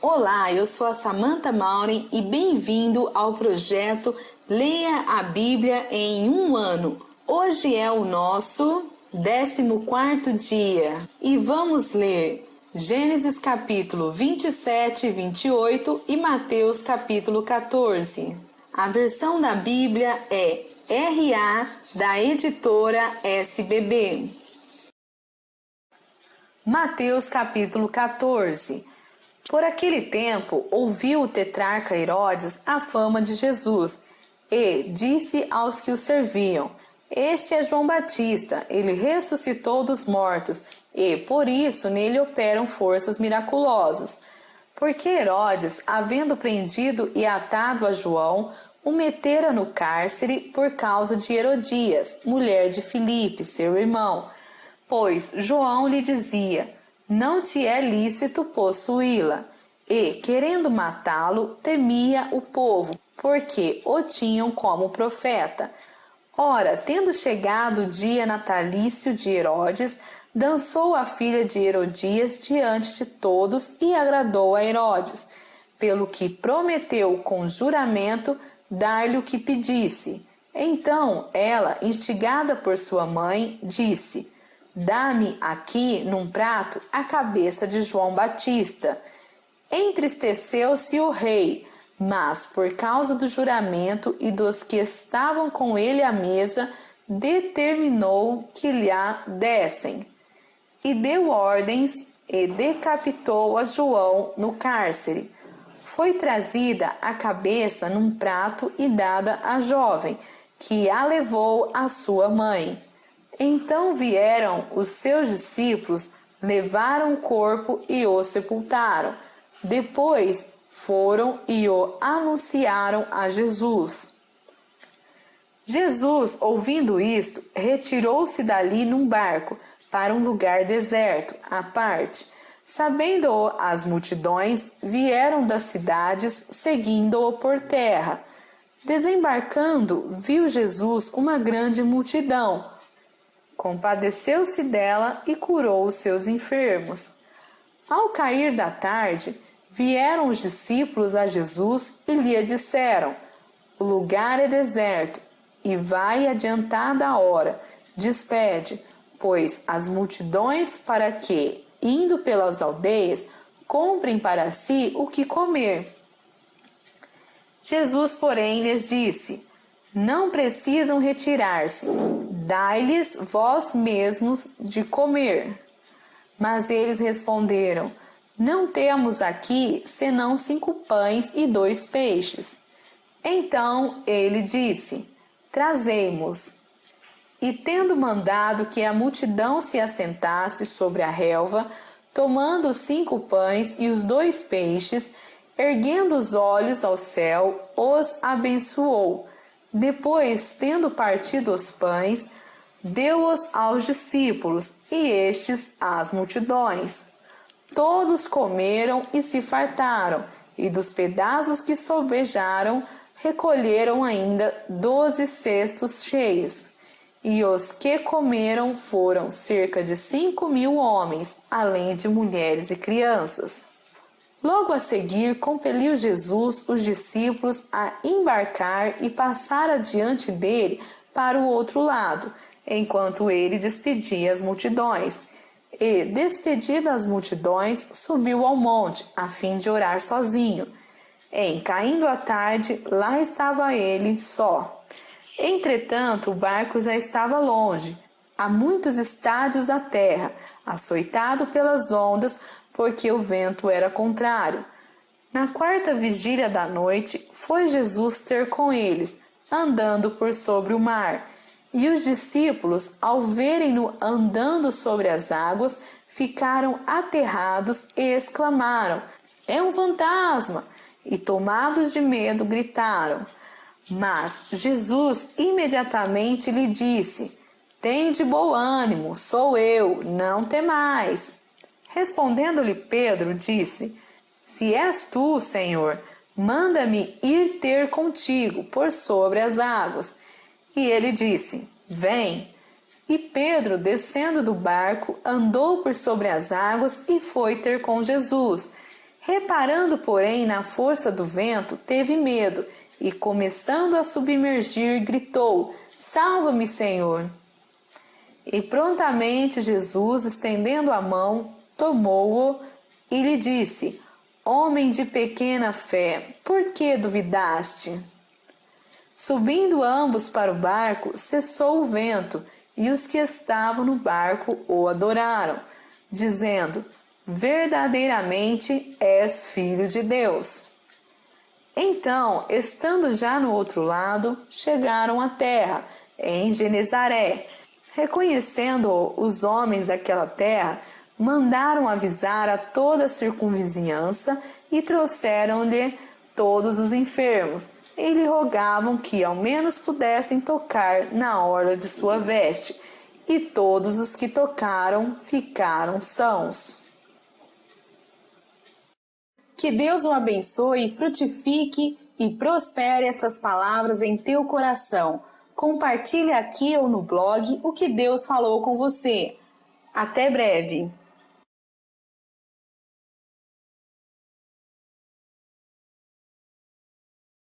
Olá, eu sou a Samantha Maureen e bem-vindo ao projeto Leia a Bíblia em um ano. Hoje é o nosso 14º dia e vamos ler Gênesis capítulo 27 e 28 e Mateus capítulo 14. A versão da Bíblia é RA da editora SBB. Mateus capítulo 14. Por aquele tempo, ouviu o tetrarca Herodes a fama de Jesus e disse aos que o serviam: Este é João Batista, ele ressuscitou dos mortos e, por isso, nele operam forças miraculosas. Porque Herodes, havendo prendido e atado a João, o metera no cárcere por causa de Herodias, mulher de Filipe, seu irmão. Pois João lhe dizia: Não te é lícito possuí-la. E, querendo matá-lo, temia o povo, porque o tinham como profeta. Ora, tendo chegado o dia natalício de Herodes, dançou a filha de Herodias diante de todos e agradou a Herodes, pelo que prometeu com juramento dar-lhe o que pedisse. Então ela, instigada por sua mãe, disse: Dá-me aqui, num prato, a cabeça de João Batista. Entristeceu-se o rei, mas, por causa do juramento e dos que estavam com ele à mesa, determinou que lhe a dessem. E deu ordens e decapitou a João no cárcere. Foi trazida a cabeça num prato e dada à jovem, que a levou à sua mãe. Então vieram os seus discípulos, levaram o corpo e o sepultaram. Depois foram e o anunciaram a Jesus. Jesus, ouvindo isto, retirou-se dali num barco para um lugar deserto, à parte. Sabendo-o as multidões, vieram das cidades, seguindo-o por terra. Desembarcando, viu Jesus uma grande multidão. Compadeceu-se dela e curou os seus enfermos. Ao cair da tarde, vieram os discípulos a Jesus e lhe disseram: O lugar é deserto, e vai adiantada a hora. Despede, pois, as multidões para que, indo pelas aldeias, comprem para si o que comer. Jesus, porém, lhes disse: Não precisam retirar-se, dai-lhes vós mesmos de comer. Mas eles responderam: Não temos aqui senão 5 pães e 2 peixes. Então ele disse: Trazei-mos. E tendo mandado que a multidão se assentasse sobre a relva, tomando os 5 pães e os 2 peixes, erguendo os olhos ao céu, os abençoou. Depois, tendo partido os pães, deu-os aos discípulos, e estes às multidões. Todos comeram e se fartaram, e dos pedaços que sobejaram, recolheram ainda 12 cestos cheios. E os que comeram foram cerca de 5.000 homens, além de mulheres e crianças. Logo a seguir, compeliu Jesus os discípulos a embarcar e passar adiante dele para o outro lado, enquanto ele despedia as multidões. E, despedidas as multidões, subiu ao monte, a fim de orar sozinho. Caindo a tarde, lá estava ele só. Entretanto, o barco já estava longe, a muitos estádios da terra, açoitado pelas ondas, porque o vento era contrário. Na 4ª vigília da noite, foi Jesus ter com eles, andando por sobre o mar. E os discípulos, ao verem-no andando sobre as águas, ficaram aterrados e exclamaram: É um fantasma! E tomados de medo, gritaram. Mas Jesus imediatamente lhe disse: Tende bom ânimo, sou eu, não temais. Respondendo-lhe Pedro, disse: Se és tu, Senhor, manda-me ir ter contigo por sobre as águas. E ele disse: Vem. E Pedro, descendo do barco, andou por sobre as águas e foi ter com Jesus. Reparando, porém, na força do vento, teve medo e, começando a submergir, gritou: Salva-me, Senhor! E prontamente Jesus, estendendo a mão, tomou-o e lhe disse: Homem de pequena fé, por que duvidaste? Subindo ambos para o barco, cessou o vento, e os que estavam no barco o adoraram, dizendo: Verdadeiramente és filho de Deus. Então, estando já no outro lado, chegaram à terra, em Genezaré. Reconhecendo os homens daquela terra, mandaram avisar a toda a circunvizinhança e trouxeram-lhe todos os enfermos, e lhe rogavam que ao menos pudessem tocar na orla de sua veste, e todos os que tocaram ficaram sãos. Que Deus o abençoe, frutifique e prospere essas palavras em teu coração. Compartilhe aqui ou no blog o que Deus falou com você. Até breve!